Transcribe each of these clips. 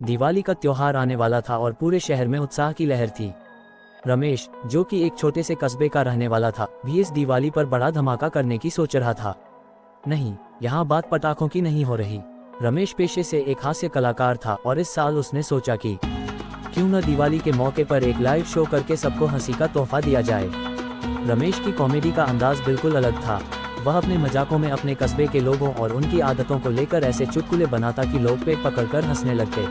दिवाली का त्योहार आने वाला था और पूरे शहर में उत्साह की लहर थी। रमेश, जो कि एक छोटे से कस्बे का रहने वाला था, भी इस दिवाली पर बड़ा धमाका करने की सोच रहा था। नहीं, यहाँ बात पटाखों की नहीं हो रही। रमेश पेशे से एक हास्य कलाकार था और इस साल उसने सोचा कि क्यों न दिवाली के मौके पर एक लाइव शो करके सबको हंसी का तोहफा दिया जाए। रमेश की कॉमेडी का अंदाज बिल्कुल अलग था। वह अपने मजाकों में अपने कस्बे के लोगों और उनकी आदतों को लेकर ऐसे चुटकुले बनाता कि लोग पेट पकड़कर हंसने लगते।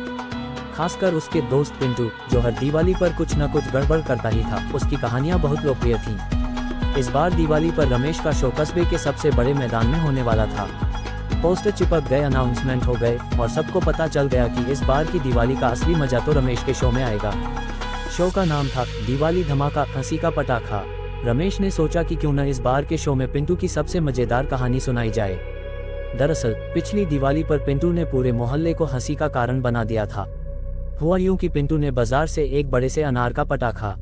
खासकर उसके दोस्त पिंटू, जो हर दिवाली पर कुछ न कुछ गड़बड़ करता ही था। उसकी कहानियां बहुत लोकप्रिय थीं। इस बार दिवाली पर रमेश का शो कस्बे के सबसे बड़े मैदान में होने वाला था। पोस्टर चिपक गए, अनाउंसमेंट हो गए और सबको पता चल गया कि इस बार की दिवाली का असली मजा तो रमेश के शो में आएगा। शो का नाम था दिवाली धमाका हंसी का पटाखा। रमेश ने सोचा कि क्यों न इस बार के शो में पिंटू की सबसे मजेदार कहानी सुनाई जाए। दरअसल पिछली दिवाली पर पिंटू ने पूरे मोहल्ले को हंसी का कारण बना दिया था। हुआ यूं कि पिंटू ने बाजार से एक बड़े से अनार का पटाखा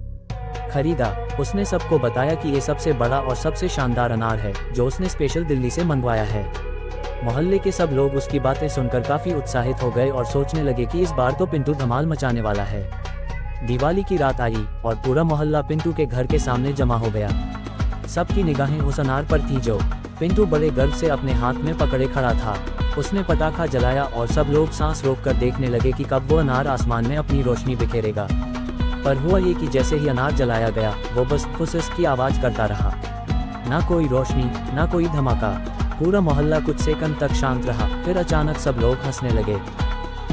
खरीदा। उसने सबको बताया कि ये सबसे बड़ा और सबसे शानदार अनार है, जो उसने स्पेशल दिल्ली से मंगवाया है। मोहल्ले के सब लोग उसकी बातें सुनकर काफी उत्साहित हो गए और सोचने लगे कि इस बार तो पिंटू धमाल मचाने वाला है। दिवाली की रात आई और पूरा मोहल्ला पिंटू के घर के सामने जमा हो गया। सबकी निगाहें उस अनार पर थी जो पिंटू बड़े गर्व से अपने हाथ में पकड़े खड़ा था। उसने पटाखा जलाया और सब लोग सांस रोककर देखने लगे कि कब वो अनार आसमान में अपनी रोशनी बिखेरेगा। पर हुआ ये कि जैसे ही अनार जलाया गया, वो बस फुसफुस की आवाज करता रहा। ना कोई रोशनी, ना कोई धमाका। पूरा मोहल्ला कुछ सेकंड तक शांत रहा। फिर अचानक सब लोग हंसने लगे।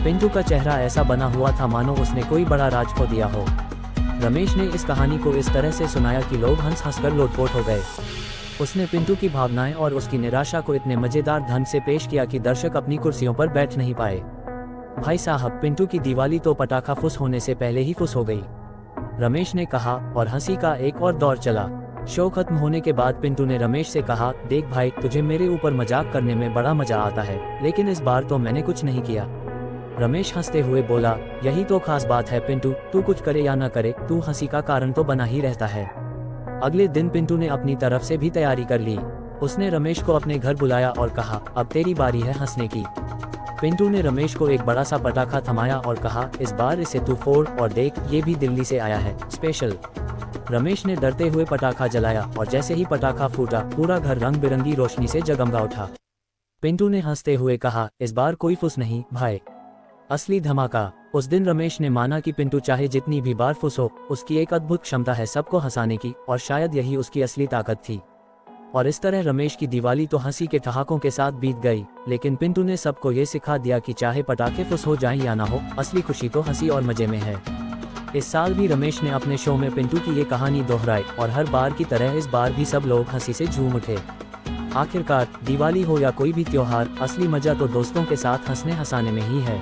पिंटू का चेहरा ऐसा बना हुआ था मानो उसने कोई बड़ा राज खो दिया हो। रमेश ने इस कहानी को इस तरह से सुनाया कि लोग हंस हंसकर लोटपोट हो गए। उसने पिंटू की भावनाएं और उसकी निराशा को इतने मजेदार ढंग से पेश किया कि दर्शक अपनी कुर्सियों पर बैठ नहीं पाए। भाई साहब, पिंटू की दिवाली तो पटाखा फुस होने से पहले ही फुस हो गई, रमेश ने कहा और हंसी का एक और दौर चला। शो खत्म होने के बाद पिंटू ने रमेश से कहा, देख भाई, तुझे मेरे ऊपर मजाक करने में बड़ा मजा आता है, लेकिन इस बार तो मैंने कुछ नहीं किया। रमेश हंसते हुए बोला, यही तो खास बात है पिंटू, तू कुछ करे या ना करे, तू हंसी का कारण तो बना ही रहता है। अगले दिन पिंटू ने अपनी तरफ से भी तैयारी कर ली। उसने रमेश को अपने घर बुलाया और कहा, अब तेरी बारी है हंसने की। पिंटू ने रमेश को एक बड़ा सा पटाखा थमाया और कहा, इस बार इसे तू फोड़ और देख, ये भी दिल्ली से आया है, स्पेशल। रमेश ने डरते हुए पटाखा जलाया और जैसे ही पटाखा फूटा, पूरा घर रंग बिरंगी रोशनी से जगमगा उठा। पिंटू ने हंसते हुए कहा, इस बार कोई फुस नहीं भाई, असली धमाका। उस दिन रमेश ने माना कि पिंटू चाहे जितनी भी बार फुस हो, उसकी एक अद्भुत क्षमता है सबको हंसाने की, और शायद यही उसकी असली ताकत थी। और इस तरह रमेश की दिवाली तो हंसी के ठहाकों के साथ बीत गई, लेकिन पिंटू ने सबको ये सिखा दिया कि चाहे पटाखे फुस हो जाएं या ना हो, असली खुशी तो हंसी और मजे में है। इस साल भी रमेश ने अपने शो में पिंटू की ये कहानी दोहराई और हर बार की तरह इस बार भी सब लोग हंसी से झूम उठे। आखिरकार दिवाली हो या कोई भी त्योहार, असली मजा तो दोस्तों के साथ हंसने हंसाने में ही है।